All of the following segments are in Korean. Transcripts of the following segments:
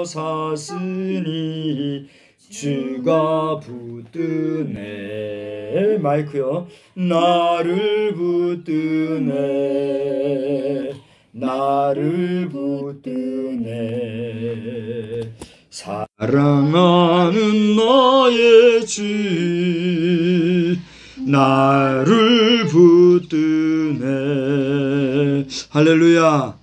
샀으니 주가 붙드네. 마이크요. 나를 붙드네. 나를 붙드네. 사랑하는 나의 주 나를 붙드네. 할렐루야.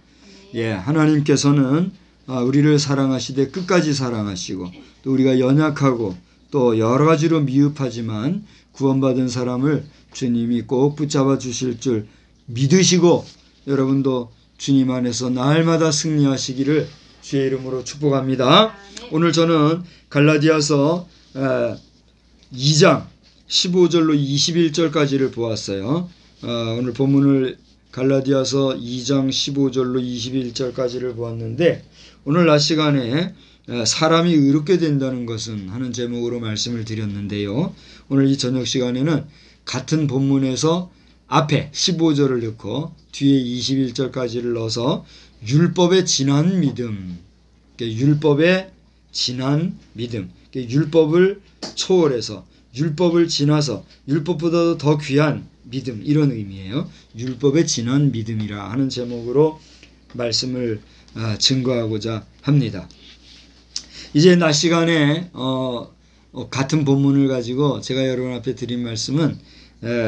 예, 하나님께서는 우리를 사랑하시되 끝까지 사랑하시고, 또 우리가 연약하고 또 여러 가지로 미흡하지만 구원받은 사람을 주님이 꼭 붙잡아 주실 줄 믿으시고, 여러분도 주님 안에서 날마다 승리하시기를 주의 이름으로 축복합니다. 오늘 저는 갈라디아서 2장 15절로 21절까지를 보았어요. 오늘 본문을 갈라디아서 2장 15절로 21절까지를 보았는데, 오늘 낮 시간에 사람이 의롭게 된다는 것은 하는 제목으로 말씀을 드렸는데요. 오늘 이 저녁 시간에는 같은 본문에서 앞에 15절을 넣고 뒤에 21절까지를 넣어서 율법에 지난 믿음, 율법에 지난 믿음, 율법을 초월해서 율법을 지나서 율법보다도 더 귀한 믿음, 이런 의미예요. 율법에 지난 믿음이라 하는 제목으로 말씀을 증거하고자 합니다. 이제 낮 시간에 같은 본문을 가지고 제가 여러분 앞에 드린 말씀은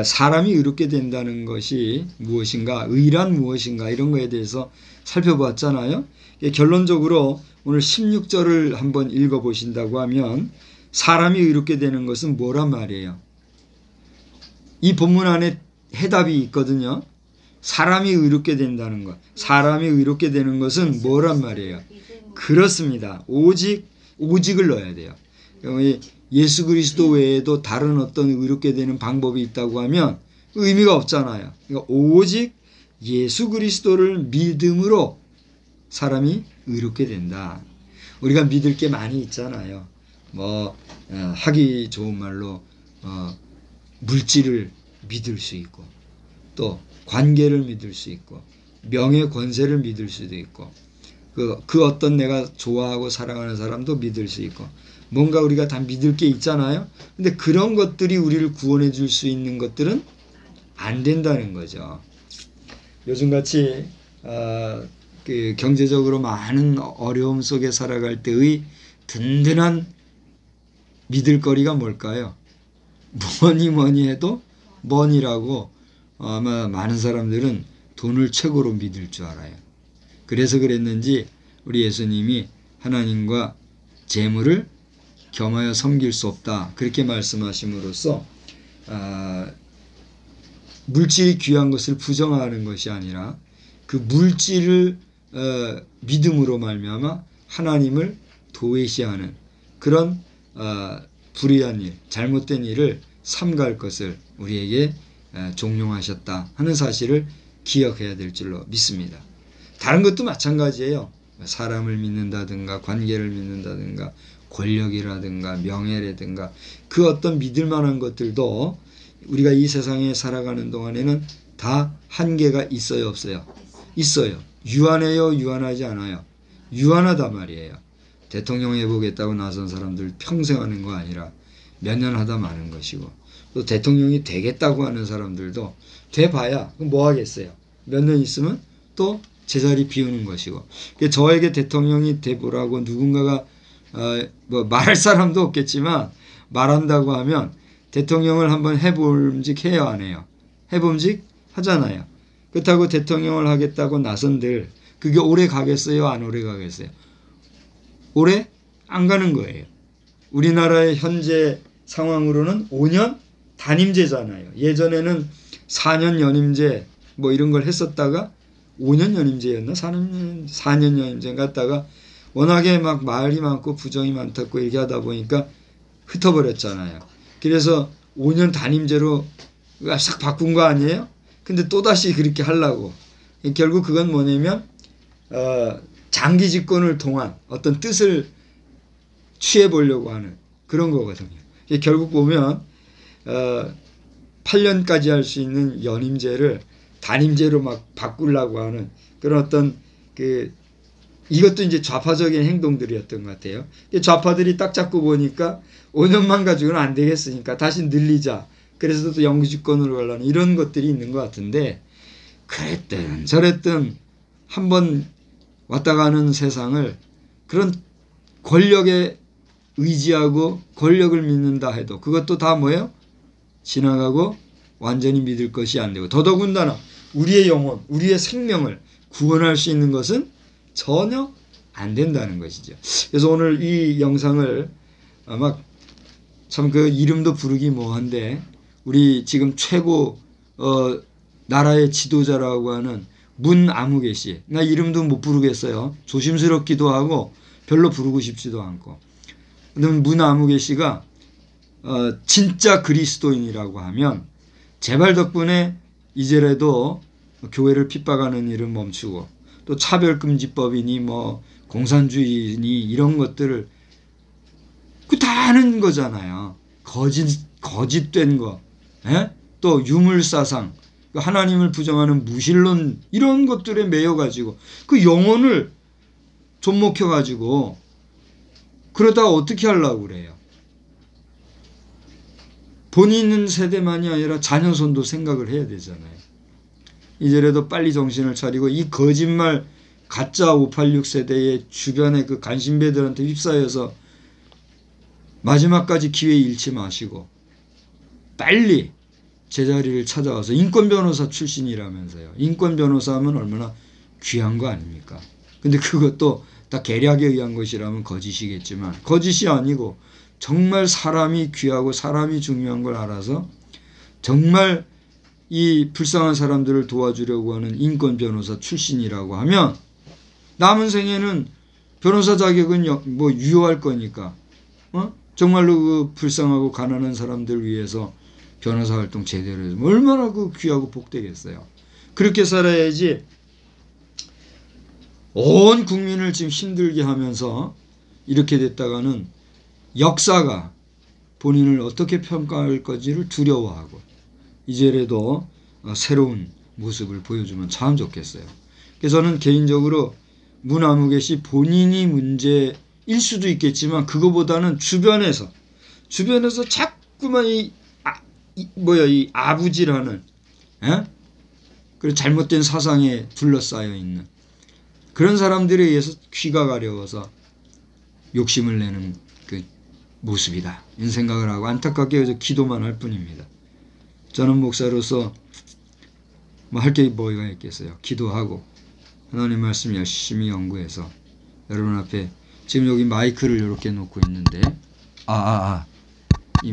사람이 의롭게 된다는 것이 무엇인가, 의란 무엇인가, 이런 거에 대해서 살펴보았잖아요. 결론적으로 오늘 16절을 한번 읽어보신다고 하면 사람이 의롭게 되는 것은 뭐란 말이에요? 이 본문 안에 해답이 있거든요. 사람이 의롭게 된다는 것, 사람이 의롭게 되는 것은 뭐란 말이에요? 그렇습니다. 오직을 넣어야 돼요. 예수 그리스도 외에도 다른 어떤 의롭게 되는 방법이 있다고 하면 의미가 없잖아요. 그러니까 오직 예수 그리스도를 믿음으로 사람이 의롭게 된다. 우리가 믿을 게 많이 있잖아요. 하기 좋은 말로 물질을 믿을 수 있고, 또 관계를 믿을 수 있고, 명예 권세를 믿을 수도 있고, 그 어떤 내가 좋아하고 사랑하는 사람도 믿을 수 있고, 뭔가 우리가 다 믿을 게 있잖아요. 근데 그런 것들이 우리를 구원해 줄 수 있는 것들은 안 된다는 거죠. 요즘같이 경제적으로 많은 어려움 속에 살아갈 때의 든든한 믿을 거리가 뭘까요? 뭐니 해도 money라고, 아마 많은 사람들은 돈을 최고로 믿을 줄 알아요. 그래서 그랬는지 우리 예수님이 하나님과 재물을 겸하여 섬길 수 없다, 그렇게 말씀하심으로써 물질이 귀한 것을 부정하는 것이 아니라 그 물질을 믿음으로 말미암아 하나님을 도외시하는 그런 불의한 일, 잘못된 일을 삼갈 것을 우리에게 종용하셨다 하는 사실을 기억해야 될 줄로 믿습니다. 다른 것도 마찬가지예요. 사람을 믿는다든가 관계를 믿는다든가 권력이라든가 명예라든가 그 어떤 믿을 만한 것들도 우리가 이 세상에 살아가는 동안에는 다 한계가 있어요, 없어요? 있어요. 유한해요, 유한하지 않아요? 유한하단 말이에요. 대통령 해보겠다고 나선 사람들 평생 하는 거 아니라 몇 년 하다 마는 것이고, 또 대통령이 되겠다고 하는 사람들도 돼봐야 뭐 하겠어요? 몇 년 있으면 또 제자리 비우는 것이고, 저에게 대통령이 돼보라고 누군가가 말할 사람도 없겠지만 말한다고 하면 대통령을 한번 해봄직 해요, 안 해요? 해봄직 하잖아요. 그렇다고 대통령을 하겠다고 나선들 그게 오래 가겠어요, 안 오래 가겠어요? 오래 안 가는 거예요. 우리나라의 현재 상황으로는 5년 단임제잖아요. 예전에는 4년 연임제 이런 걸 했었다가 5년 연임제였나? 4년 연임제 갔다가 워낙에 막 말이 많고 부정이 많다고 얘기하다 보니까 흩어버렸잖아요. 그래서 5년 단임제로 싹 바꾼 거 아니에요? 근데 또다시 그렇게 하려고. 결국 그건 뭐냐면 장기 집권을 통한 어떤 뜻을 취해보려고 하는 그런 거거든요. 결국 보면 8년까지 할 수 있는 연임제를 단임제로 막 바꾸려고 하는 그런 어떤 이것도 이제 좌파적인 행동들이었던 것 같아요. 좌파들이 딱 잡고 보니까 5년만 가지고는 안 되겠으니까 다시 늘리자. 그래서 또 영주권으로 가려는 이런 것들이 있는 것 같은데, 그랬든 저랬든 한번 왔다 가는 세상을 그런 권력에 의지하고 권력을 믿는다 해도 그것도 다 뭐예요? 지나가고 완전히 믿을 것이 안 되고, 더더군다나 우리의 영혼, 우리의 생명을 구원할 수 있는 것은 전혀 안 된다는 것이죠. 그래서 오늘 이 영상을 아마 참 그 이름도 부르기 뭐한데, 우리 지금 최고 나라의 지도자라고 하는 문 아무개 씨, 나 이름도 못 부르겠어요. 조심스럽기도 하고 별로 부르고 싶지도 않고. 문 아무개 씨가 진짜 그리스도인이라고 하면 제발 덕분에 이제라도 교회를 핍박하는 일은 멈추고, 또 차별금지법이니 뭐 공산주의니 이런 것들을 그 다 하는 거잖아요. 거짓된 거, 또 유물사상, 하나님을 부정하는 무신론, 이런 것들에 매여가지고 그 영혼을 좀먹혀가지고 그러다가 어떻게 하려고 그래요? 본인 세대만이 아니라 자녀손도 생각을 해야 되잖아요. 이제라도 빨리 정신을 차리고 이 거짓말 가짜 586 세대의 주변의 그 간신배들한테 휩싸여서 마지막까지 기회 잃지 마시고 빨리 제자리를 찾아와서, 인권 변호사 출신이라면서요. 인권 변호사 하면 얼마나 귀한 거 아닙니까? 근데 그것도 다 계략에 의한 것이라면 거짓이겠지만, 거짓이 아니고 정말 사람이 귀하고 사람이 중요한 걸 알아서 정말 이 불쌍한 사람들을 도와주려고 하는 인권 변호사 출신이라고 하면 남은 생에는 변호사 자격은 뭐 유효할 거니까 정말로 그 불쌍하고 가난한 사람들 위해서 변호사 활동 제대로 해서 얼마나 그 귀하고 복되겠어요. 그렇게 살아야지 온 국민을 지금 힘들게 하면서 이렇게 됐다가는 역사가 본인을 어떻게 평가할 건지를 두려워하고 이제라도 새로운 모습을 보여주면 참 좋겠어요. 그래서 저는 개인적으로 문 아무개 씨 본인이 문제일 수도 있겠지만, 그거보다는 주변에서 자꾸만 이 아부지라는 그리고 잘못된 사상에 둘러싸여 있는 그런 사람들에 의해서 귀가 가려워서 욕심을 내는 그 모습이다, 이런 생각을 하고 안타깝게 그저 기도만 할 뿐입니다. 저는 목사로서 뭐 할 게 뭐가 있겠어요. 기도하고 하나님 말씀 열심히 연구해서 여러분 앞에, 지금 여기 마이크를 이렇게 놓고 있는데 이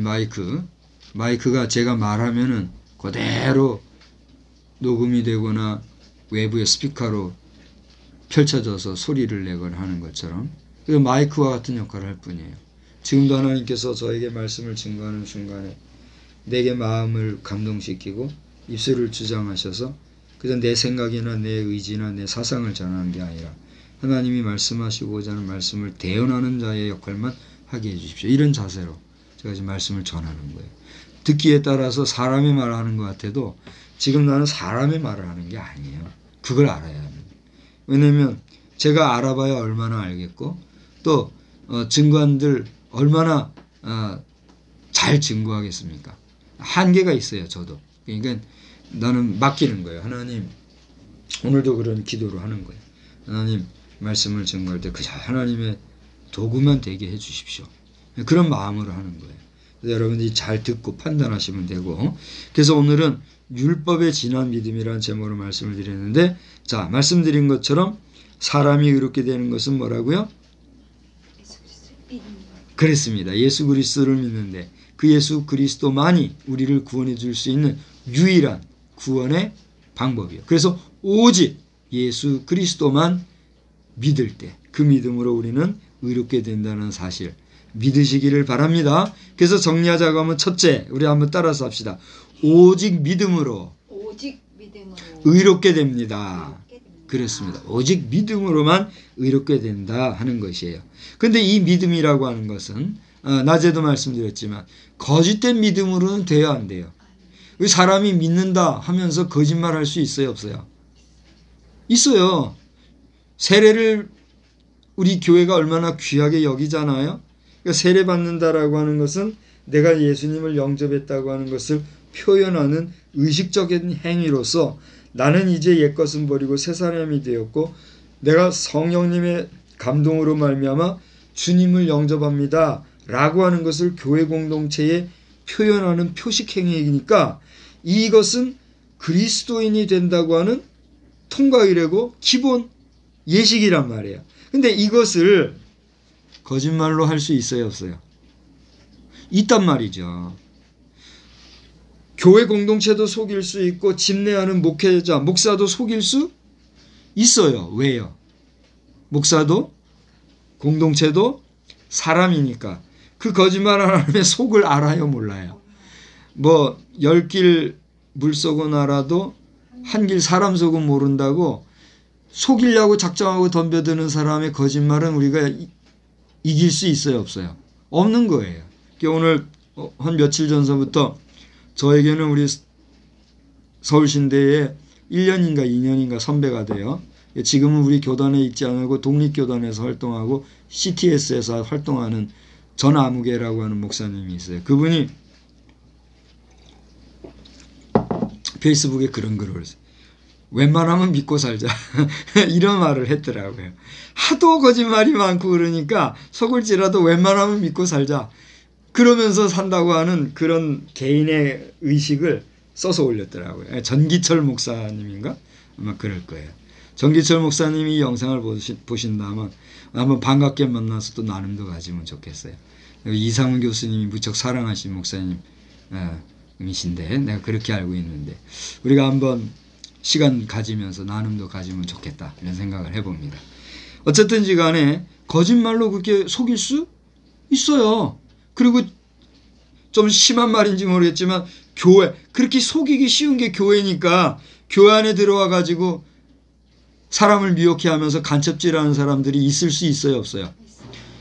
마이크가 제가 말하면은 그대로 녹음이 되거나 외부의 스피커로 펼쳐져서 소리를 내거나 하는 것처럼 그 마이크와 같은 역할을 할 뿐이에요. 지금도 하나님께서 저에게 말씀을 증거하는 순간에 내게 마음을 감동시키고 입술을 주장하셔서 그저 내 생각이나 내 의지나 내 사상을 전하는 게 아니라 하나님이 말씀하시고자 하는 말씀을 대언하는 자의 역할만 하게 해주십시오. 이런 자세로 제가 지금 말씀을 전하는 거예요. 듣기에 따라서 사람의 말을 하는 것 같아도 지금 나는 사람의 말을 하는 게 아니에요. 그걸 알아야 합니다. 왜냐하면 제가 알아봐야 얼마나 알겠고, 또 증거한들 얼마나 잘 증거하겠습니까? 한계가 있어요. 저도. 그러니까 나는 맡기는 거예요. 하나님, 오늘도 그런 기도로 하는 거예요. 하나님, 말씀을 증거할 때 그저 하나님의 도구만 되게 해 주십시오. 그런 마음으로 하는 거예요. 그래서 여러분들이 잘 듣고 판단하시면 되고, 그래서 오늘은 율법에 진한 믿음이라는 제목으로 말씀을 드렸는데, 자, 말씀드린 것처럼 사람이 의롭게 되는 것은 뭐라고요? 그랬습니다. 예수 그리스도를 믿는데 그 예수 그리스도만이 우리를 구원해 줄 수 있는 유일한 구원의 방법이에요. 그래서 오직 예수 그리스도만 믿을 때 그 믿음으로 우리는 의롭게 된다는 사실 믿으시기를 바랍니다. 그래서 정리하자고 하면 첫째, 우리 한번 따라서 합시다. 오직 믿음으로 의롭게 됩니다. 그렇습니다. 오직 믿음으로만 의롭게 된다 하는 것이에요. 그런데 이 믿음이라고 하는 것은 낮에도 말씀드렸지만 거짓된 믿음으로는 돼야 안 돼요. 사람이 믿는다 하면서 거짓말할 수 있어요, 없어요? 있어요. 세례를 우리 교회가 얼마나 귀하게 여기잖아요. 그러니까 세례 받는다라고 하는 것은 내가 예수님을 영접했다고 하는 것을 표현하는 의식적인 행위로서 나는 이제 옛것은 버리고 새 사람이 되었고 내가 성령님의 감동으로 말미암아 주님을 영접합니다 라고 하는 것을 교회 공동체에 표현하는 표식 행위이니까 이것은 그리스도인이 된다고 하는 통과의례고 기본 예식이란 말이에요. 근데 이것을 거짓말로 할 수 있어요, 없어요? 있단 말이죠. 교회 공동체도 속일 수 있고 집례하는 목회자, 목사도 속일 수 있어요. 왜요? 목사도 공동체도 사람이니까. 그 거짓말 하나님의 속을 알아요, 몰라요? 뭐 10길 물속은 알아도 한 길 사람 속은 모른다고 속이려고 작정하고 덤벼드는 사람의 거짓말은 우리가 이길 수 있어요, 없어요? 없는 거예요. 오늘 한 며칠 전서부터 저에게는 우리 서울신대에 1년인가 2년인가 선배가 돼요. 지금은 우리 교단에 있지 않고 독립교단에서 활동하고 CTS에서 활동하는 전아무개라고 하는 목사님이 있어요. 그분이 페이스북에 그런 글을 했어요. 웬만하면 믿고 살자 이런 말을 했더라고요. 하도 거짓말이 많고 그러니까 속을지라도 웬만하면 믿고 살자 그러면서 산다고 하는 그런 개인의 의식을 써서 올렸더라고요. 전기철 목사님인가? 아마 그럴 거예요. 전기철 목사님이 이 영상을 보신다면 한번 반갑게 만나서 또 나눔도 가지면 좋겠어요. 이상훈 교수님이 무척 사랑하신 목사님이신데 내가 그렇게 알고 있는데 우리가 한번 시간 가지면서 나눔도 가지면 좋겠다 이런 생각을 해봅니다. 어쨌든지 간에 거짓말로 그렇게 속일 수 있어요. 그리고 좀 심한 말인지 모르겠지만 교회 그렇게 속이기 쉬운 게 교회니까 교회 안에 들어와 가지고 사람을 미혹해 하면서 간첩질하는 사람들이 있을 수 있어요, 없어요?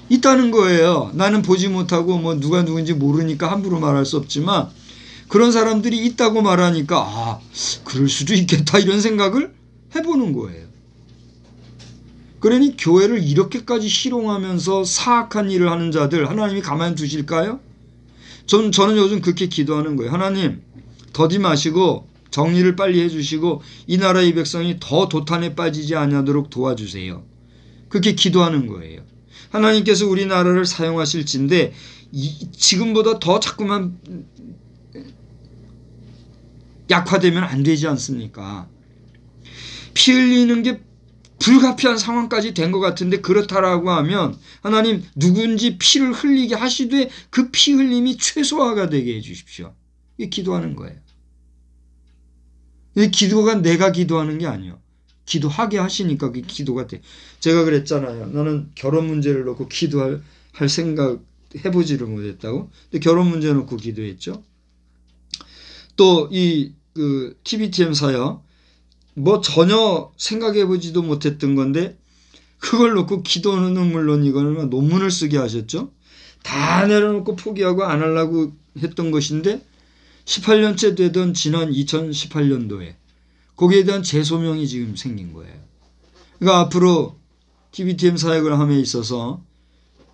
있다는 거예요. 나는 보지 못하고 뭐 누가 누군지 모르니까 함부로 말할 수 없지만 그런 사람들이 있다고 말하니까 그럴 수도 있겠다 이런 생각을 해보는 거예요. 그러니 교회를 이렇게까지 희롱하면서 사악한 일을 하는 자들 하나님이 가만히 두실까요? 저는 요즘 그렇게 기도하는 거예요. 하나님 더디 마시고 정리를 빨리 해주시고 이 나라 이 백성이 더 도탄에 빠지지 않도록 도와주세요. 그렇게 기도하는 거예요. 하나님께서 우리나라를 사용하실진데 지금보다 더 자꾸만 약화되면 안 되지 않습니까? 피 흘리는 게 불가피한 상황까지 된 것 같은데 그렇다라고 하면 하나님 누군지 피를 흘리게 하시되 그 피 흘림이 최소화가 되게 해 주십시오. 이게 기도하는 거예요. 이 기도가 내가 기도하는 게 아니에요. 기도하게 하시니까 그게 기도가 돼. 제가 그랬잖아요. 나는 결혼 문제를 놓고 기도할 생각 해보지를 못했다고. 근데 결혼 문제 놓고 기도했죠. 또 이 TBTM 사역 뭐 전혀 생각해보지도 못했던 건데 그걸 놓고 기도는 물론 이거는 논문을 쓰게 하셨죠. 다 내려놓고 포기하고 안 하려고 했던 것인데 18년째 되던 지난 2018년도에 거기에 대한 재소명이 지금 생긴 거예요. 그러니까 앞으로 TBTM 사역을 함에 있어서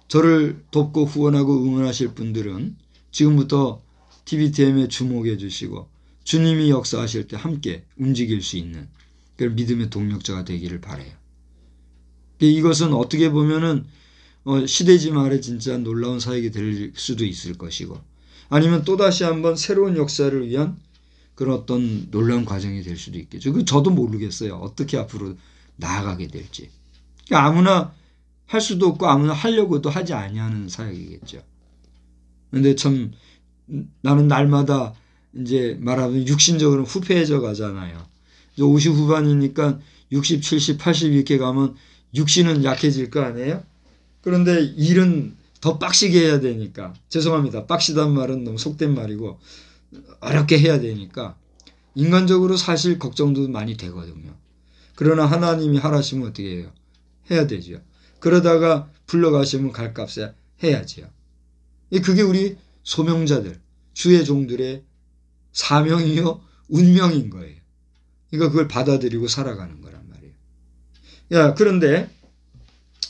저를 돕고 후원하고 응원하실 분들은 지금부터 TBTM에 주목해 주시고 주님이 역사하실 때 함께 움직일 수 있는 그런 믿음의 동력자가 되기를 바라요. 이것은 어떻게 보면은 시대지 말에 진짜 놀라운 사역이 될 수도 있을 것이고 아니면 또다시 한번 새로운 역사를 위한 그런 어떤 놀라운 과정이 될 수도 있겠죠. 저도 모르겠어요. 어떻게 앞으로 나아가게 될지. 그러니까 아무나 할 수도 없고 아무나 하려고도 하지 아니하는 사역이겠죠. 그런데 참 나는 날마다 이제 말하면 육신적으로 후패해져 가잖아요. 50 후반이니까 60, 70, 80 이렇게 가면 육신은 약해질 거 아니에요? 그런데 일은 더 빡시게 해야 되니까 죄송합니다. 빡시단 말은 너무 속된 말이고 어렵게 해야 되니까 인간적으로 사실 걱정도 많이 되거든요. 그러나 하나님이 하라시면 어떻게 해요? 해야 되죠. 그러다가 불러가시면 갈 값에 해야지요. 그게 우리 소명자들, 주의 종들의 사명이요 운명인 거예요. 그러니까 그걸 받아들이고 살아가는 거란 말이에요. 그런데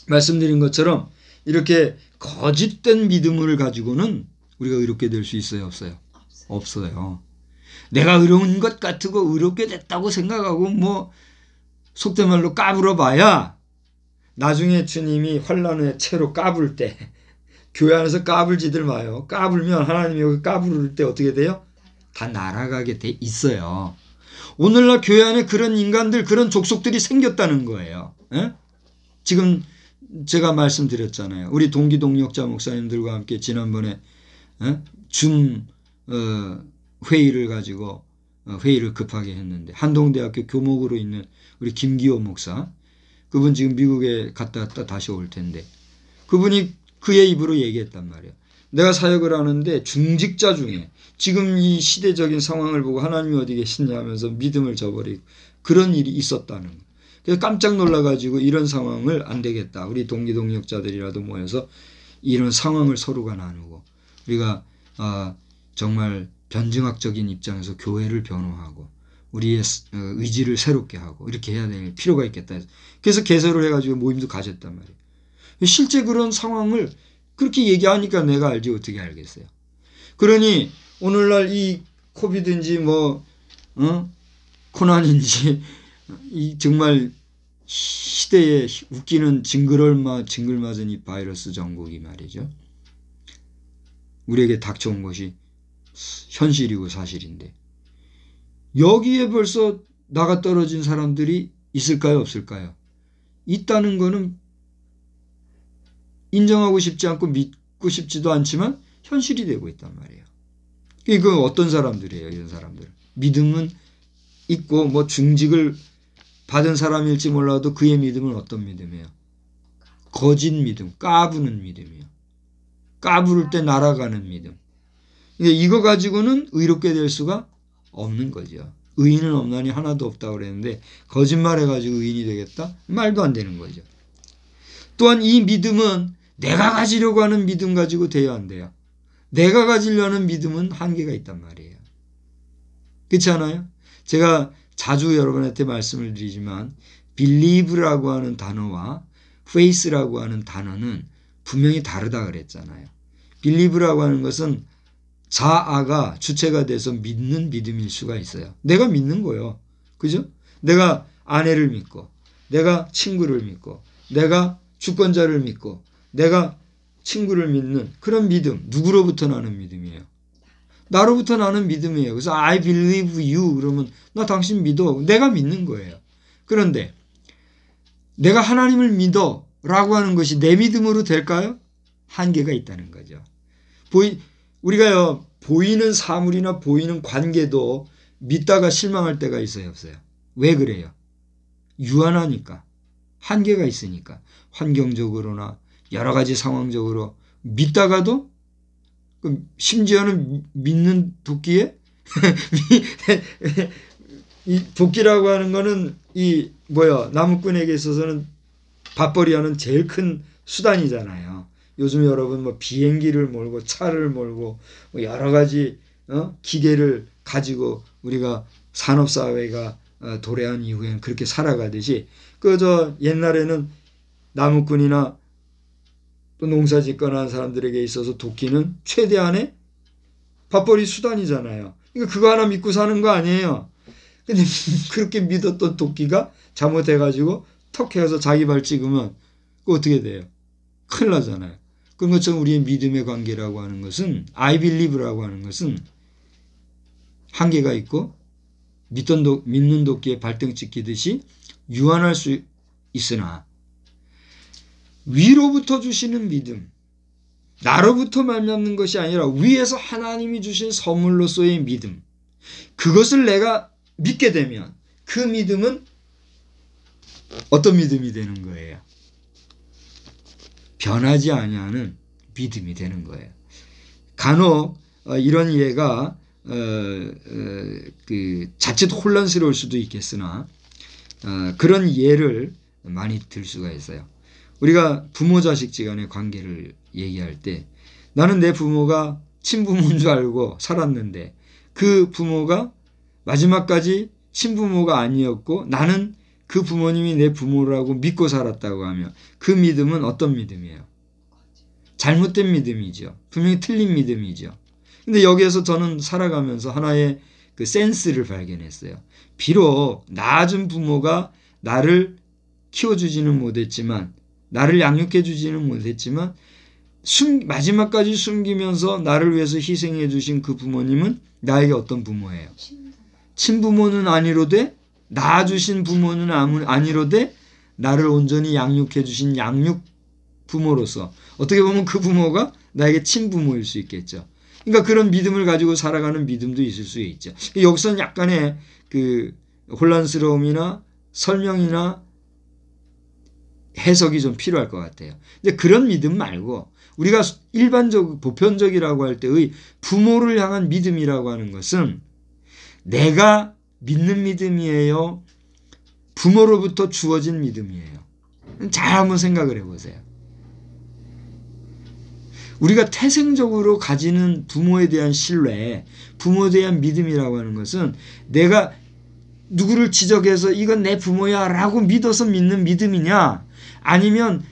말씀드린 것처럼 이렇게 거짓된 믿음을 가지고는 우리가 의롭게 될 수 있어요, 없어요? 없어요. 내가 의로운 것 같고 의롭게 됐다고 생각하고 뭐 속된 말로 까불어 봐야 나중에 주님이 환난의 채로 까불 때 교회 안에서 까불지들 마요. 까불면 하나님이 여기 까부를 때 어떻게 돼요? 다 날아가게 돼 있어요. 오늘날 교회 안에 그런 인간들, 그런 족속들이 생겼다는 거예요. 에? 지금 제가 말씀드렸잖아요. 우리 동기 동역자 목사님들과 함께 지난번에 줌 회의를 가지고 회의를 급하게 했는데 한동대학교 교목으로 있는 우리 김기호 목사, 그분 지금 미국에 갔다 왔다 다시 올 텐데 그분이 그의 입으로 얘기했단 말이에요. 내가 사역을 하는데 중직자 중에 지금 이 시대적인 상황을 보고 하나님이 어디 계시냐 하면서 믿음을 저버리고 그런 일이 있었다는 거예요. 그래서 깜짝 놀라가지고 이런 상황을 안 되겠다. 우리 동기동력자들이라도 모여서 이런 상황을 서로가 나누고 우리가 정말 변증학적인 입장에서 교회를 변호하고 우리의 의지를 새롭게 하고 이렇게 해야 될 필요가 있겠다. 그래서 개설을 해가지고 모임도 가졌단 말이에요. 실제 그런 상황을 그렇게 얘기하니까 내가 알지 어떻게 알겠어요. 그러니 오늘날 이 코비드인지 뭐 코난인지 이 정말 시대에 웃기는 징글맞은 이 바이러스 전국이 말이죠. 우리에게 닥쳐온 것이 현실이고 사실인데 여기에 벌써 나가 떨어진 사람들이 있을까요, 없을까요? 있다는 거는 인정하고 싶지 않고 믿고 싶지도 않지만 현실이 되고 있단 말이에요. 이거 어떤 사람들이에요, 이런 사람들? 믿음은 있고 뭐 중직을 받은 사람일지 몰라도 그의 믿음은 어떤 믿음이에요? 거짓 믿음, 까부는 믿음이에요. 까부를 때 날아가는 믿음. 이거 가지고는 의롭게 될 수가 없는 거죠. 의인은 없나니 하나도 없다고 그랬는데 거짓말해가지고 의인이 되겠다? 말도 안 되는 거죠. 또한 이 믿음은 내가 가지려고 하는 믿음 가지고 돼야 안 돼요. 내가 가지려는 믿음은 한계가 있단 말이에요. 그렇지 않아요? 제가 자주 여러분한테 말씀을 드리지만 believe라고 하는 단어와 faith라고 하는 단어는 분명히 다르다 그랬잖아요. believe라고 하는 것은 자아가 주체가 돼서 믿는 믿음일 수가 있어요. 내가 믿는 거예요. 그죠? 내가 아내를 믿고 내가 친구를 믿고 내가 주권자를 믿고 내가 친구를 믿는 그런 믿음. 누구로부터 나는 믿음이에요? 나로부터 나는 믿음이에요. 그래서 I believe you 그러면 나 당신 믿어. 내가 믿는 거예요. 그런데 내가 하나님을 믿어 라고 하는 것이 내 믿음으로 될까요? 한계가 있다는 거죠. 우리가요 보이는 사물이나 보이는 관계도 믿다가 실망할 때가 있어요, 없어요? 왜 그래요? 유한하니까. 한계가 있으니까. 환경적으로나 여러 가지 상황적으로 믿다가도 심지어는 믿는 도끼에 이 도끼라고 하는 거는 이 나무꾼에게 있어서는 밥벌이하는 제일 큰 수단이잖아요. 요즘 여러분 뭐 비행기를 몰고 차를 몰고 뭐 여러 가지 기계를 가지고 우리가 산업사회가 도래한 이후에는 그렇게 살아가듯이 옛날에는 나무꾼이나 또 농사 짓거나 하는 사람들에게 있어서 도끼는 최대한의 밥벌이 수단이잖아요. 그거 하나 믿고 사는 거 아니에요. 근데 그렇게 믿었던 도끼가 잘못해가지고 턱 해서 자기 발 찍으면 그거 어떻게 돼요? 큰일 나잖아요. 그런 것처럼 우리의 믿음의 관계라고 하는 것은 I believe라고 하는 것은 한계가 있고 믿는 도끼에 발등 찍히듯이 유한할 수 있으나 위로부터 주시는 믿음, 나로부터 말미암는 것이 아니라 위에서 하나님이 주신 선물로서의 믿음, 그것을 내가 믿게 되면 그 믿음은 어떤 믿음이 되는 거예요? 변하지 아니하는 믿음이 되는 거예요. 간혹 이런 예가 자칫 혼란스러울 수도 있겠으나 그런 예를 많이 들 수가 있어요. 우리가 부모 자식지간의 관계를 얘기할 때 나는 내 부모가 친부모인 줄 알고 살았는데 그 부모가 마지막까지 친부모가 아니었고 나는 그 부모님이 내 부모라고 믿고 살았다고 하면 그 믿음은 어떤 믿음이에요? 잘못된 믿음이죠. 분명히 틀린 믿음이죠. 근데 여기에서 저는 살아가면서 하나의 그 센스를 발견했어요. 비록 낳아준 부모가 나를 키워주지는 못했지만, 나를 양육해주지는 못했지만, 마지막까지 숨기면서 나를 위해서 희생해 주신 그 부모님은 나에게 어떤 부모예요? 친부모는 아니로되, 낳아주신 부모는 아니로되 나를 온전히 양육해 주신 양육 부모로서 어떻게 보면 그 부모가 나에게 친부모일 수 있겠죠. 그러니까 그런 믿음을 가지고 살아가는 믿음도 있을 수 있죠. 여기서는 약간의 그 혼란스러움이나 설명이나 해석이 좀 필요할 것 같아요. 근데 그런 믿음 말고 우리가 보편적이라고 할 때의 부모를 향한 믿음이라고 하는 것은 내가 믿는 믿음이에요? 부모로부터 주어진 믿음이에요? 잘 한번 생각을 해보세요. 우리가 태생적으로 가지는 부모에 대한 신뢰, 부모에 대한 믿음이라고 하는 것은 내가 누구를 지적해서 이건 내 부모야 라고 믿어서 믿는 믿음이냐, 아니면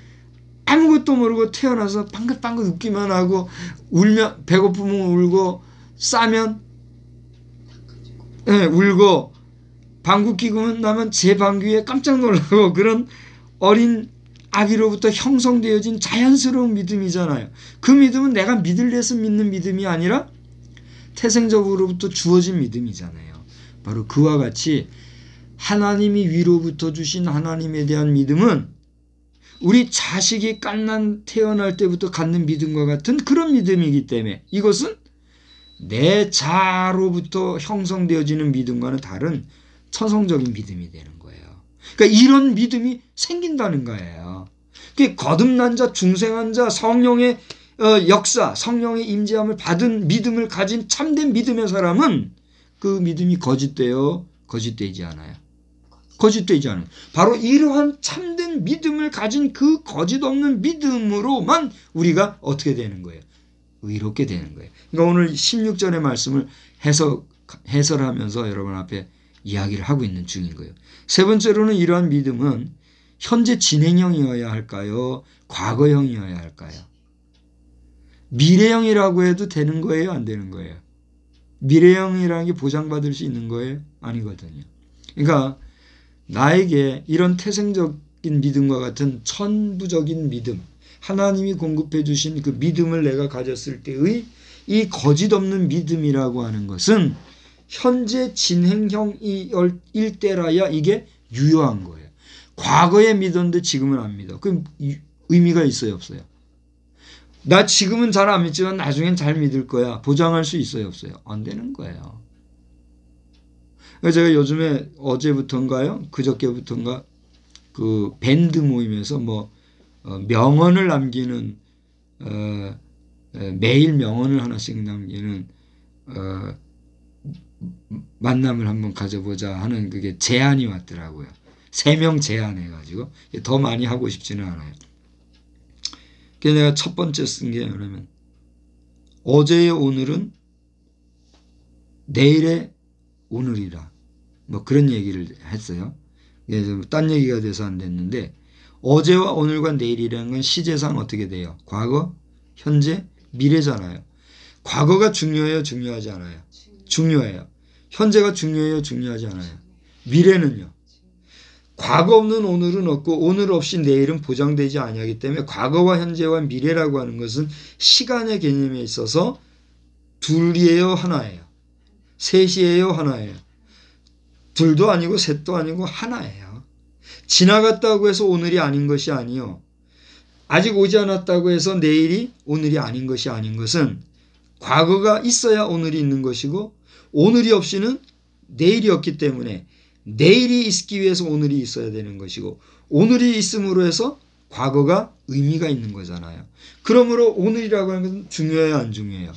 아무것도 모르고 태어나서 방긋방긋 웃기만 하고 울면 배고프면 울고 싸면 울고 방귀 끼고 나면 제 방귀에 깜짝 놀라고 그런 어린 아기로부터 형성되어진 자연스러운 믿음이잖아요. 그 믿음은 내가 믿으려서 믿는 믿음이 아니라 태생적으로부터 주어진 믿음이잖아요. 바로 그와 같이 하나님이 위로부터 주신 하나님에 대한 믿음은 우리 자식이 태어날 때부터 갖는 믿음과 같은 그런 믿음이기 때문에 이것은 내 자로부터 형성되어지는 믿음과는 다른 천성적인 믿음이 되는 거예요. 그러니까 이런 믿음이 생긴다는 거예요. 거듭난 자, 중생한 자, 성령의 역사, 성령의 임재함을 받은 믿음을 가진 참된 믿음의 사람은 그 믿음이 거짓되지 않아요. 거짓되지 않아요. 바로 이러한 참된 믿음을 가진 그 거짓 없는 믿음으로만 우리가 어떻게 되는 거예요? 의롭게 되는 거예요. 그러니까 오늘 16절의 말씀을 해설하면서 여러분 앞에 이야기를 하고 있는 중인 거예요. 세 번째로는 이러한 믿음은 현재 진행형이어야 할까요? 과거형이어야 할까요? 미래형이라고 해도 되는 거예요? 안 되는 거예요? 미래형이라는 게 보장받을 수 있는 거예요? 아니거든요. 그러니까 나에게 이런 태생적인 믿음과 같은 천부적인 믿음, 하나님이 공급해 주신 그 믿음을 내가 가졌을 때의 이 거짓 없는 믿음이라고 하는 것은 현재 진행형일 때라야 이게 유효한 거예요. 과거에 믿었는데 지금은 안 믿어. 그 의미가 있어요, 없어요? 나 지금은 잘 안 믿지만 나중엔 잘 믿을 거야. 보장할 수 있어요, 없어요? 안 되는 거예요. 제가 요즘에 어제부터인가요? 그저께부터인가 그 밴드 모임에서 명언을 남기는 매일 명언을 하나씩 남기는 만남을 한번 가져보자 하는 그게 제안이 왔더라고요. 3명 제안해가지고 더 많이 하고 싶지는 않아요. 그래서 내가 첫 번째 쓴 게 뭐냐면 어제의 오늘은 내일의 오늘이라 그런 얘기를 했어요. 그래서 딴 얘기가 돼서 안 됐는데 어제와 오늘과 내일이라는 건 시제상 어떻게 돼요? 과거, 현재, 미래잖아요. 과거가 중요해요? 중요하지 않아요? 중요해요. 현재가 중요해요? 중요하지 않아요? 미래는요? 과거 없는 오늘은 없고 오늘 없이 내일은 보장되지 아니하기 때문에 과거와 현재와 미래라고 하는 것은 시간의 개념에 있어서 둘이에요? 하나예요? 셋이에요? 하나예요? 둘도 아니고 셋도 아니고 하나예요. 지나갔다고 해서 오늘이 아닌 것이 아니요. 아직 오지 않았다고 해서 내일이 오늘이 아닌 것이 아닌 것은 과거가 있어야 오늘이 있는 것이고 오늘이 없이는 내일이 없기 때문에 내일이 있기 위해서 오늘이 있어야 되는 것이고 오늘이 있음으로 해서 과거가 의미가 있는 거잖아요. 그러므로 오늘이라고 하는 것은 중요해요? 안 중요해요?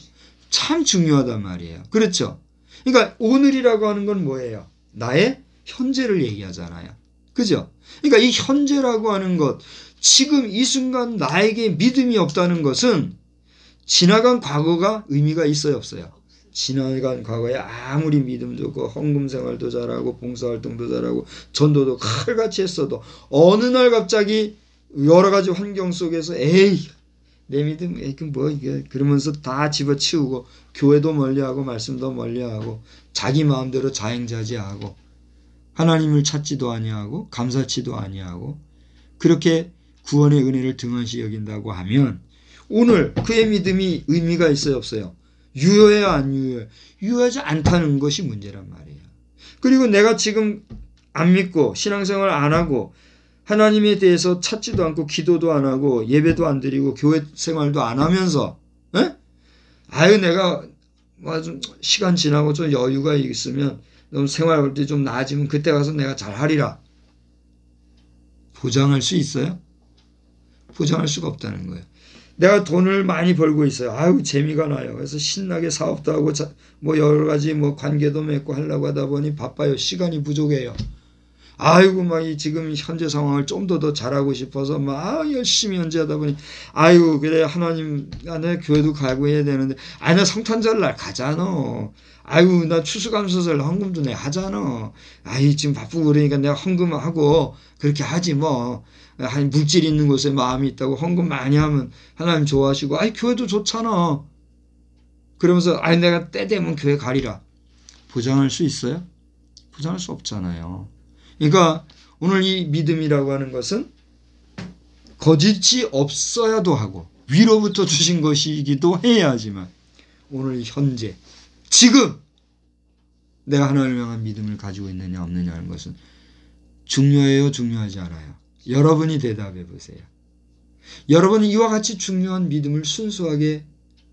참 중요하단 말이에요. 그렇죠? 그러니까 오늘이라고 하는 건 뭐예요? 나의 현재를 얘기하잖아요. 그죠? 그러니까 이 현재라고 하는 것, 지금 이 순간 나에게 믿음이 없다는 것은 지나간 과거가 의미가 있어요? 없어요? 지나간 과거에 아무리 믿음 좋고 헌금 생활도 잘하고 봉사활동도 잘하고 전도도 칼같이 했어도 어느 날 갑자기 여러 가지 환경 속에서 에이 내 믿음 이게 뭐 이게 그러면서 다 집어치우고 교회도 멀리하고 말씀도 멀리하고 자기 마음대로 자행자재하고 하나님을 찾지도 아니하고 감사치도 아니하고 그렇게 구원의 은혜를 등한시 여긴다고 하면 오늘 그의 믿음이 의미가 있어요 없어요? 유효해요 안 유효해요? 유효하지 않다는 것이 문제란 말이에요. 그리고 내가 지금 안 믿고 신앙생활 안 하고 하나님에 대해서 찾지도 않고 기도도 안 하고 예배도 안 드리고 교회 생활도 안 하면서 아유 내가 뭐 좀 시간 지나고 좀 여유가 있으면 좀 생활할 때 좀 나아지면 그때 가서 내가 잘하리라. 보장할 수 있어요? 보장할 수가 없다는 거예요. 내가 돈을 많이 벌고 있어요. 아유 재미가 나요. 그래서 신나게 사업도 하고 뭐 여러 가지 뭐 관계도 맺고 하려고 하다 보니 바빠요. 시간이 부족해요. 아이고 막 지금 현재 상황을 좀 더 잘하고 싶어서 막 열심히 연재하다 보니 아이고 그래 하나님 내 교회도 가고 해야 되는데 나 성탄절 날 가잖아. 아이고 나 추수감사절 헌금도 내 하잖아. 아이 지금 바쁘고 그러니까 내가 헌금하고 그렇게 하지 뭐. 한 물질 있는 곳에 마음이 있다고 헌금 많이 하면 하나님 좋아하시고 아이 교회도 좋잖아. 그러면서 아이 내가 때 되면 교회 가리라. 보장할 수 있어요? 보장할 수 없잖아요. 그러니까 오늘 이 믿음이라고 하는 것은 거짓이 없어야도 하고 위로부터 주신 것이기도 해야 하지만 오늘 현재 지금 내가 하나님을 향한 믿음을 가지고 있느냐 없느냐 하는 것은 중요해요 중요하지 않아요? 여러분이 대답해 보세요. 여러분은 이와 같이 중요한 믿음을 순수하게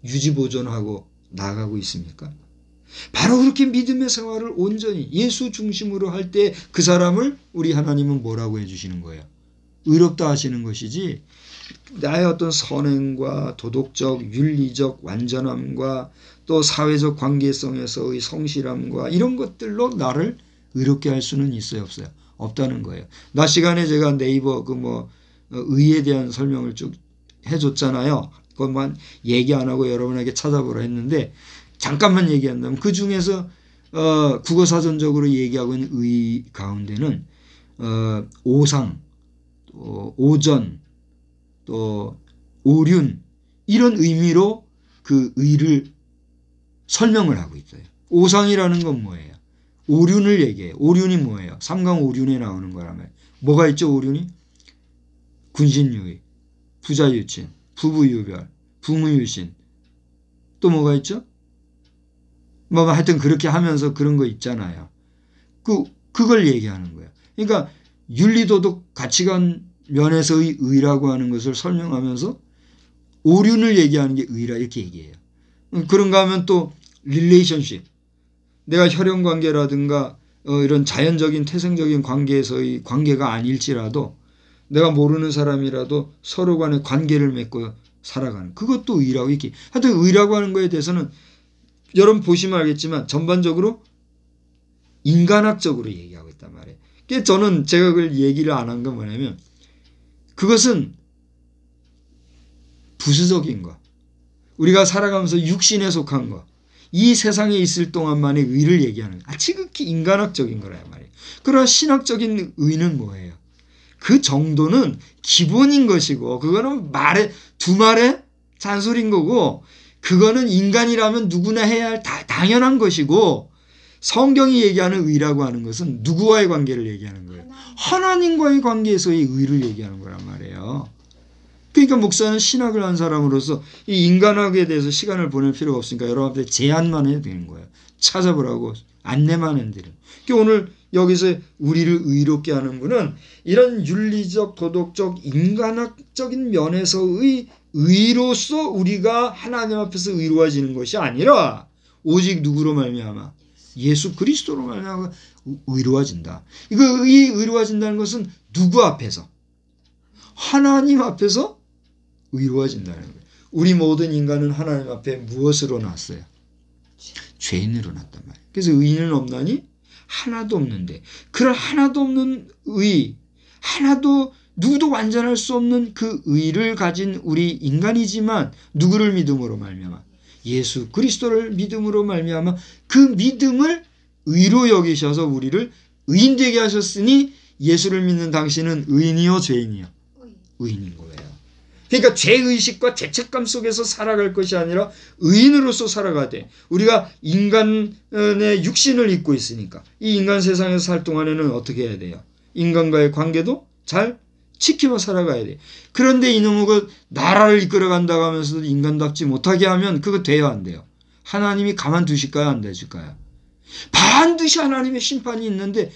유지 보존하고 나아가고 있습니까? 바로 그렇게 믿음의 생활을 온전히 예수 중심으로 할 때 그 사람을 우리 하나님은 뭐라고 해주시는 거예요? 의롭다 하시는 것이지 나의 어떤 선행과 도덕적 윤리적 완전함과 또 사회적 관계성에서의 성실함과 이런 것들로 나를 의롭게 할 수는 있어요 없어요? 없다는 거예요. 낮 시간에 제가 네이버 의에 대한 설명을 쭉 해줬잖아요. 그것만 얘기 안 하고 여러분에게 찾아보라 했는데 잠깐만 얘기한다면 그 중에서 국어사전적으로 얘기하고 있는 의 가운데는 오상, 또 오전, 또 오륜 이런 의미로 그 의를 설명을 하고 있어요. 오상이라는 건 뭐예요? 오륜을 얘기해요. 오륜이 뭐예요? 삼강오륜에 나오는 거라면 뭐가 있죠? 오륜이? 군신유의, 부자유친, 부부유별, 부무유신 또 뭐가 있죠? 뭐 하여튼 그렇게 하면서 그런 거 있잖아요. 그걸 얘기하는 거예요. 그러니까 윤리도덕 가치관 면에서의 의라고 하는 것을 설명하면서 오륜을 얘기하는 게 의라 이렇게 얘기해요. 그런가 하면 또 릴레이션십 내가 혈연관계라든가 이런 자연적인 태생적인 관계에서의 관계가 아닐지라도 내가 모르는 사람이라도 서로 간의 관계를 맺고 살아가는 그것도 의라고 이렇게 하여튼 의라고 하는 거에 대해서는 여러분 보시면 알겠지만 전반적으로 인간학적으로 얘기하고 있단 말이에요. 그래서 저는 제가 그걸 얘기를 안 한 건 뭐냐면 그것은 부수적인 거 우리가 살아가면서 육신에 속한 거 이 세상에 있을 동안만의 의를 얘기하는 지극히 인간학적인 거란 말이에요. 그러나 신학적인 의는 뭐예요? 그 정도는 기본인 것이고 그거는 두 말의 잔소리인 거고 그거는 인간이라면 누구나 해야 할 당연한 것이고 성경이 얘기하는 의라고 하는 것은 누구와의 관계를 얘기하는 거예요? 하나님과의 관계에서의 의를 얘기하는 거란 말이에요. 그러니까 목사는 신학을 한 사람으로서 이 인간학에 대해서 시간을 보낼 필요가 없으니까 여러분한테 제안만 해도 되는 거예요. 찾아보라고 안내만 해드리는. 그러니까 오늘 여기서 우리를 의롭게 하는 분은 이런 윤리적 도덕적 인간학적인 면에서의 의로서 우리가 하나님 앞에서 의로워지는 것이 아니라 오직 누구로 말미암아 예수 그리스도로 말미암아 의로워진다. 이 의로워진다는 것은 누구 앞에서? 하나님 앞에서 의로워진다는 거예요. 우리 모든 인간은 하나님 앞에 무엇으로 났어요? 죄인으로 났단 말이에요. 그래서 의인은 없나니? 하나도 없는데 그런 하나도 없는 의 하나도 누구도 완전할 수 없는 그 의를 가진 우리 인간이지만 누구를 믿음으로 말미암아 예수 그리스도를 믿음으로 말미암아 그 믿음을 의로 여기셔서 우리를 의인되게 하셨으니 예수를 믿는 당신은 의인이요 죄인이요? 의인인 거예요. 그러니까 죄의식과 죄책감 속에서 살아갈 것이 아니라 의인으로서 살아가되, 우리가 인간의 육신을 입고 있으니까 이 인간 세상에서 살 동안에는 어떻게 해야 돼요? 인간과의 관계도 잘 지키며 살아가야 돼. 그런데 이놈의 그 나라를 이끌어간다고 하면서도 인간답지 못하게 하면 그거 돼야 안 돼요? 하나님이 가만두실까요? 안 되실까요? 반드시 하나님의 심판이 있는데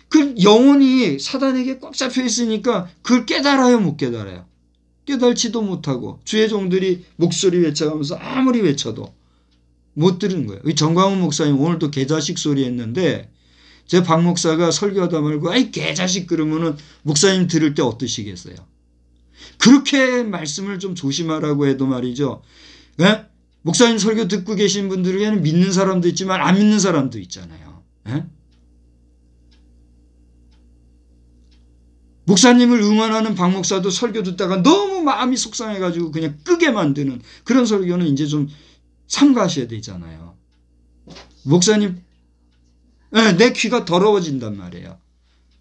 그 영혼이 사단에게 꽉 잡혀 있으니까 그걸 깨달아요? 못 깨달아요? 깨달지도 못하고 주의 종들이 목소리 외쳐가면서 아무리 외쳐도 못 들은 거예요. 정광훈 목사님 오늘도 개자식 소리 했는데, 제 박 목사가 설교하다 말고 아이 개자식 그러면은 목사님 들을 때 어떠시겠어요? 그렇게 말씀을 좀 조심하라고 해도 말이죠. 예? 목사님 설교 듣고 계신 분들에게는 믿는 사람도 있지만 안 믿는 사람도 있잖아요. 예? 목사님을 응원하는 박 목사도 설교 듣다가 너무 마음이 속상해가지고 그냥 끄게 만드는 그런 설교는 이제 좀 삼가하셔야 되잖아요. 목사님, 네, 내 귀가 더러워진단 말이에요.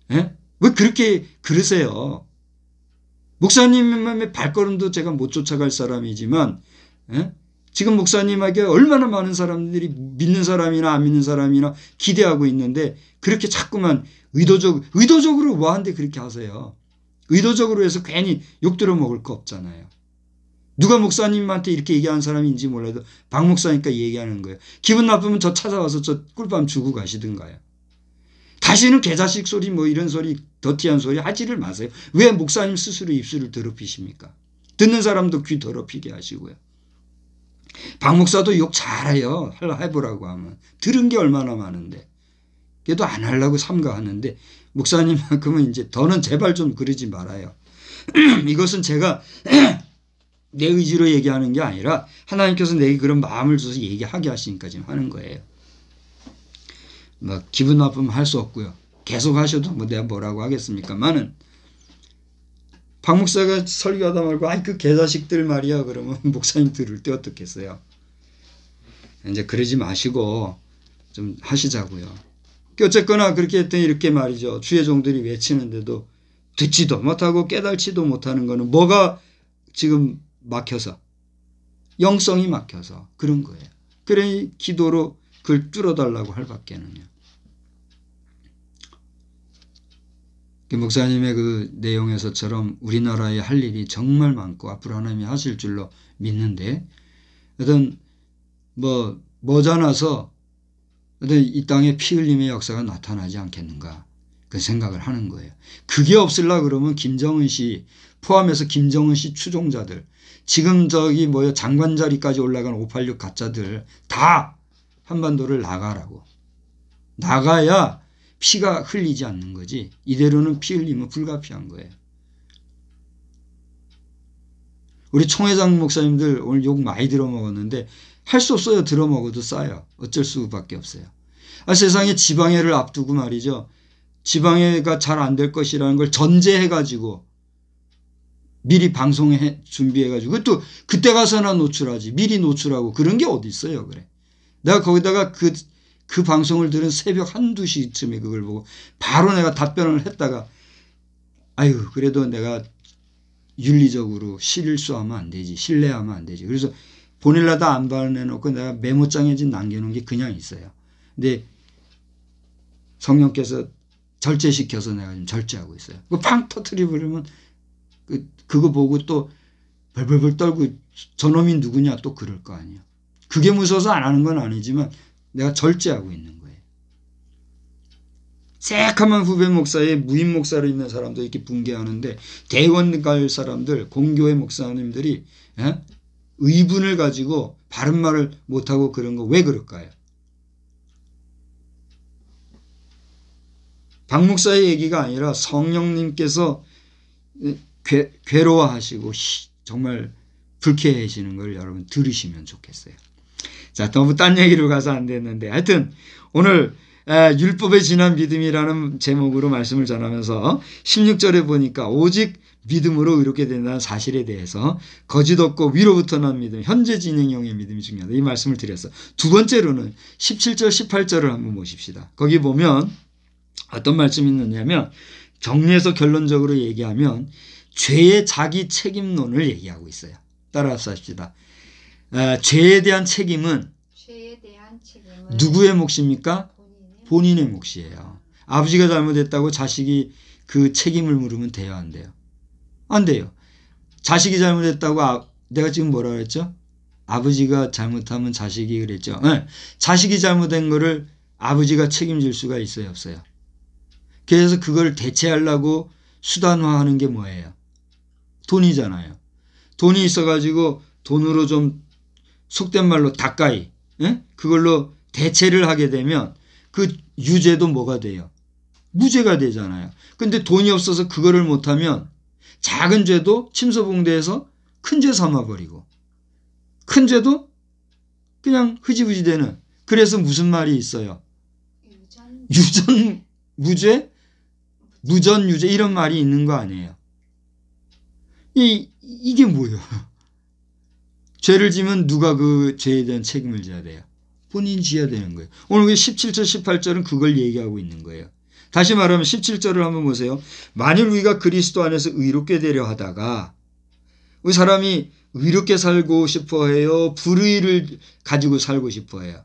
네? 왜 그렇게 그러세요? 목사님의 발걸음도 제가 못 쫓아갈 사람이지만, 네? 지금 목사님에게 얼마나 많은 사람들이 믿는 사람이나 안 믿는 사람이나 기대하고 있는데 그렇게 자꾸만 의도적으로 뭐한데 그렇게 하세요. 의도적으로 해서 괜히 욕 들어먹을 거 없잖아요. 누가 목사님한테 이렇게 얘기하는 사람인지 몰라도 박 목사니까 얘기하는 거예요. 기분 나쁘면 저 찾아와서 저 꿀밤 주고 가시든가요. 다시는 개자식 소리 뭐 이런 소리 더티한 소리 하지를 마세요. 왜 목사님 스스로 입술을 더럽히십니까? 듣는 사람도 귀 더럽히게 하시고요. 박 목사도 욕 잘해요. 해보라고 하면. 들은 게 얼마나 많은데. 그래도 안 하려고 삼가하는데 목사님만큼은 이제 더는 제발 좀 그러지 말아요. 이것은 제가 내 의지로 얘기하는 게 아니라 하나님께서 내게 그런 마음을 줘서 얘기하게 하시니까 지금 하는 거예요. 뭐 기분 나쁘면 할 수 없고요. 계속 하셔도 뭐 내가 뭐라고 하겠습니까만은, 박 목사가 설교하다 말고 아이 그 개자식들 말이야 그러면 목사님 들을 때 어떻겠어요? 이제 그러지 마시고 좀 하시자고요. 어쨌거나 그렇게 했더니 이렇게 말이죠. 주의 종들이 외치는데도 듣지도 못하고 깨달지도 못하는 거는 뭐가 지금 막혀서, 영성이 막혀서 그런 거예요. 그래 기도로 그걸 뚫어달라고 할 밖에는요. 목사님의 그 내용에서처럼 우리나라에 할 일이 정말 많고 앞으로 하나님이 하실 줄로 믿는데, 어떤 뭐 머지않아서 어떤 이 땅에 피 흘림의 역사가 나타나지 않겠는가 그 생각을 하는 거예요. 그게 없으려 그러면 김정은 씨 포함해서 김정은 씨 추종자들, 지금 저기 뭐야 장관 자리까지 올라간 586 가짜들 다 한반도를 나가라고. 나가야 피가 흘리지 않는 거지. 이대로는 피 흘리면 불가피한 거예요. 우리 총회장 목사님들 오늘 욕 많이 들어먹었는데 할 수 없어요. 들어먹어도 싸요. 어쩔 수밖에 없어요. 세상에 지방회를 앞두고 말이죠. 지방회가 잘 안 될 것이라는 걸 전제해가지고 미리 방송에 준비해가지고, 그것도 그때 가서나 노출하지 미리 노출하고 그런 게 어디 있어요. 그래. 내가 거기다가 그 방송을 들은 새벽 1, 2시쯤에 그걸 보고 바로 내가 답변을 했다가 아유 그래도 내가 윤리적으로 실수하면 안 되지, 신뢰하면 안 되지. 그래서 보내려다 안 보내놓고 내가 메모장에 좀 남겨놓은 게 그냥 있어요. 근데 성령께서 절제시켜서 내가 지금 절제하고 있어요. 팡 터트려버리면 그거 보고 또 벌벌벌 떨고 저놈이 누구냐 또 그럴 거 아니에요. 그게 무서워서 안 하는 건 아니지만 내가 절제하고 있는 거예요. 새카만 후배 목사에 무임 목사로 있는 사람도 이렇게 붕괴하는데 대원 갈 사람들, 공교회 목사님들이 의분을 가지고 바른 말을 못하고 그런 거 왜 그럴까요? 박 목사의 얘기가 아니라 성령님께서 괴로워하시고 정말 불쾌해지는 걸 여러분 들으시면 좋겠어요. 자, 너무 딴 얘기로 가서 안 됐는데 하여튼 오늘 율법에 지난 믿음이라는 제목으로 말씀을 전하면서 16절에 보니까 오직 믿음으로 의롭게 된다는 사실에 대해서 거짓 없고 위로부터 난 믿음, 현재 진행형의 믿음이 중요하다. 이 말씀을 드렸어. 두 번째로는 17절, 18절을 한번 보십시다. 거기 보면 어떤 말씀이 있느냐면 정리해서 결론적으로 얘기하면 죄의 자기 책임론을 얘기하고 있어요. 따라서 합시다. 죄에 대한 책임은 누구의 몫입니까? 본인의 몫이에요. 아버지가 잘못했다고 자식이 그 책임을 물으면 돼요, 안 돼요? 안 돼요. 자식이 잘못했다고 내가 지금 뭐라 그랬죠? 아버지가 잘못하면 자식이 그랬죠. 네. 자식이 잘못한 거를 아버지가 책임질 수가 있어요, 없어요? 그래서 그걸 대체하려고 수단화하는 게 뭐예요? 돈이잖아요. 돈이 있어가지고 돈으로 좀 속된 말로 닭가이, 네? 그걸로 대체를 하게 되면 그 유죄도 뭐가 돼요? 무죄가 되잖아요. 근데 돈이 없어서 그거를 못하면 작은 죄도 침소봉대해서 큰 죄 삼아버리고 큰 죄도 그냥 흐지부지 되는. 그래서 무슨 말이 있어요? 유전 무죄? 무전 유죄 이런 말이 있는 거 아니에요. 이게 뭐예요? 죄를 지면 누가 그 죄에 대한 책임을 져야 돼요? 본인이 지어야 되는 거예요. 오늘 17절 18절은 그걸 얘기하고 있는 거예요. 다시 말하면 17절을 한번 보세요. 만일 우리가 그리스도 안에서 의롭게 되려 하다가 우리 사람이 의롭게 살고 싶어해요? 불의를 가지고 살고 싶어해요?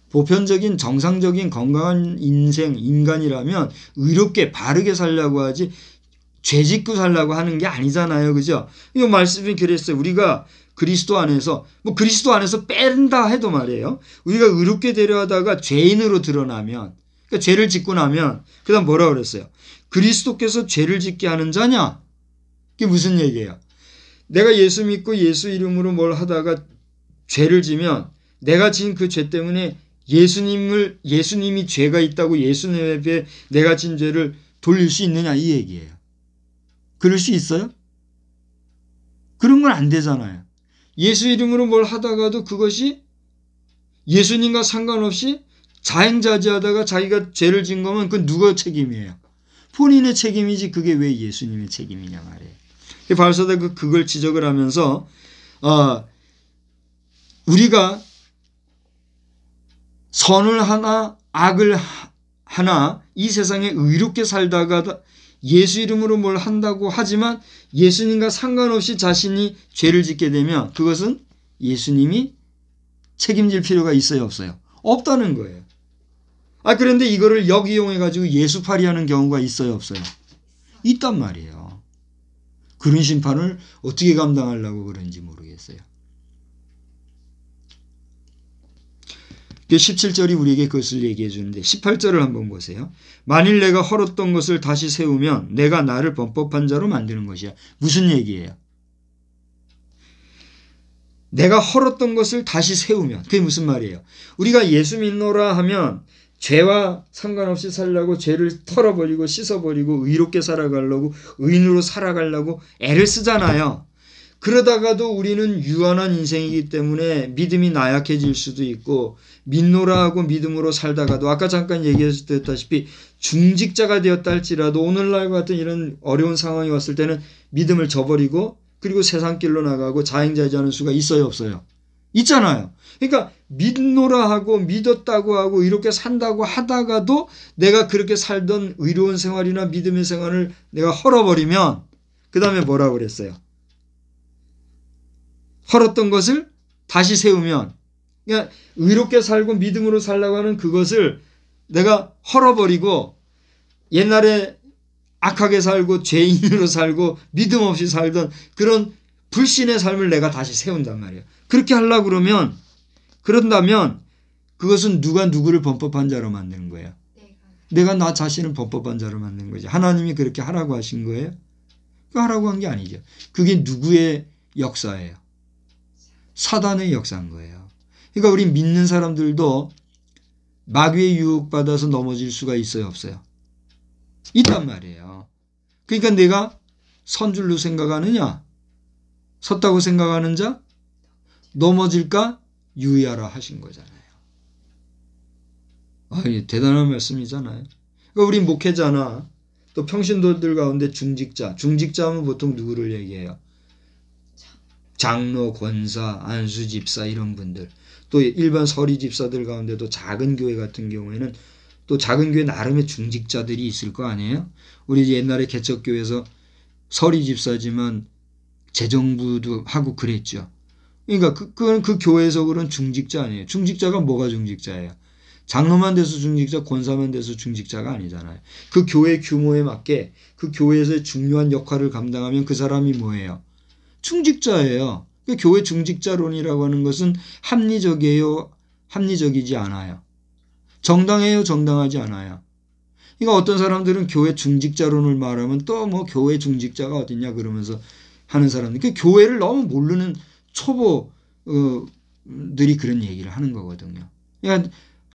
보편적인 정상적인 건강한 인생 인간이라면 의롭게 바르게 살려고 하지 죄 짓고 살려고 하는 게 아니잖아요. 그죠? 이 말씀이 그랬어요. 우리가 그리스도 안에서 뭐 그리스도 안에서 뺀다 해도 말이에요. 우리가 의롭게 되려 하다가 죄인으로 드러나면 그러니까 죄를 짓고 나면 그 다음 뭐라 그랬어요? 그리스도께서 죄를 짓게 하는 자냐? 그게 무슨 얘기예요? 내가 예수 믿고 예수 이름으로 뭘 하다가 죄를 지면 내가 지은 그 죄 때문에 예수님이 죄가 있다고 예수님에 내가 진 죄를 돌릴 수 있느냐 이 얘기예요. 그럴 수 있어요? 그런 건 안 되잖아요. 예수 이름으로 뭘 하다가도 그것이 예수님과 상관없이 자행자지하다가 자기가 죄를 진 거면 그건 누가 책임이에요? 본인의 책임이지 그게 왜 예수님의 책임이냐 말이에요. 바울사도가 그걸 지적을 하면서 우리가 선을 하나 악을 하나 이 세상에 의롭게 살다가 예수 이름으로 뭘 한다고 하지만 예수님과 상관없이 자신이 죄를 짓게 되면 그것은 예수님이 책임질 필요가 있어요, 없어요? 없다는 거예요. 그런데 이거를 역이용해가지고 예수팔이 하는 경우가 있어요, 없어요? 있단 말이에요. 그런 심판을 어떻게 감당하려고 그런지 모르겠어요. 17절이 우리에게 그것을 얘기해 주는데 18절을 한번 보세요. 만일 내가 헐었던 것을 다시 세우면 내가 나를 범법한 자로 만드는 것이야. 무슨 얘기예요? 내가 헐었던 것을 다시 세우면 그게 무슨 말이에요? 우리가 예수 믿노라 하면 죄와 상관없이 살려고 죄를 털어버리고 씻어버리고 의롭게 살아가려고 의인으로 살아가려고 애를 쓰잖아요. 그러다가도 우리는 유한한 인생이기 때문에 믿음이 나약해질 수도 있고 믿노라 하고 믿음으로 살다가도 아까 잠깐 얘기했다시피 중직자가 되었다 할지라도 오늘날 같은 이런 어려운 상황이 왔을 때는 믿음을 저버리고 그리고 세상 길로 나가고 자행자지하는 수가 있어요, 없어요? 있잖아요. 그러니까 믿노라 하고 믿었다고 하고 이렇게 산다고 하다가도 내가 그렇게 살던 의로운 생활이나 믿음의 생활을 내가 헐어버리면 그 다음에 뭐라고 그랬어요? 헐었던 것을 다시 세우면 그러니까 의롭게 살고 믿음으로 살라고 하는 그것을 내가 헐어버리고 옛날에 악하게 살고 죄인으로 살고 믿음 없이 살던 그런 불신의 삶을 내가 다시 세운단 말이에요. 그렇게 하려고 그런다면 그것은 누가 누구를 범법한 자로 만드는 거예요? 내가 나 자신을 범법한 자로 만드는 거지. 하나님이 그렇게 하라고 하신 거예요? 하라고 한 게 아니죠. 그게 누구의 역사예요? 사단의 역사인 거예요. 그러니까 우리 믿는 사람들도 마귀의 유혹받아서 넘어질 수가 있어요, 없어요? 있단 말이에요. 그러니까 내가 선 줄로 생각하느냐? 섰다고 생각하는 자? 넘어질까? 유의하라 하신 거잖아요. 대단한 말씀이잖아요. 그러니까 우리 목회자나 또 평신도들 가운데 중직자 하면 보통 누구를 얘기해요? 장로, 권사, 안수 집사 이런 분들. 또 일반 서리 집사들 가운데도 작은 교회 같은 경우에는 또 작은 교회 나름의 중직자들이 있을 거 아니에요? 우리 옛날에 개척교회에서 서리 집사지만 재정부도 하고 그랬죠. 그러니까 그 교회에서 그런 중직자 아니에요. 중직자가 뭐가 중직자예요? 장로만 돼서 중직자, 권사만 돼서 중직자가 아니잖아요. 그 교회 규모에 맞게 그 교회에서의 중요한 역할을 감당하면 그 사람이 뭐예요? 중직자예요. 그 교회 중직자론이라고 하는 것은 합리적이에요? 합리적이지 않아요. 정당해요? 정당하지 않아요. 그러니까 어떤 사람들은 교회 중직자론을 말하면 또 뭐 교회 중직자가 어딨냐 그러면서 하는 사람들. 그 교회를 너무 모르는 초보들이 그런 얘기를 하는 거거든요. 그러니까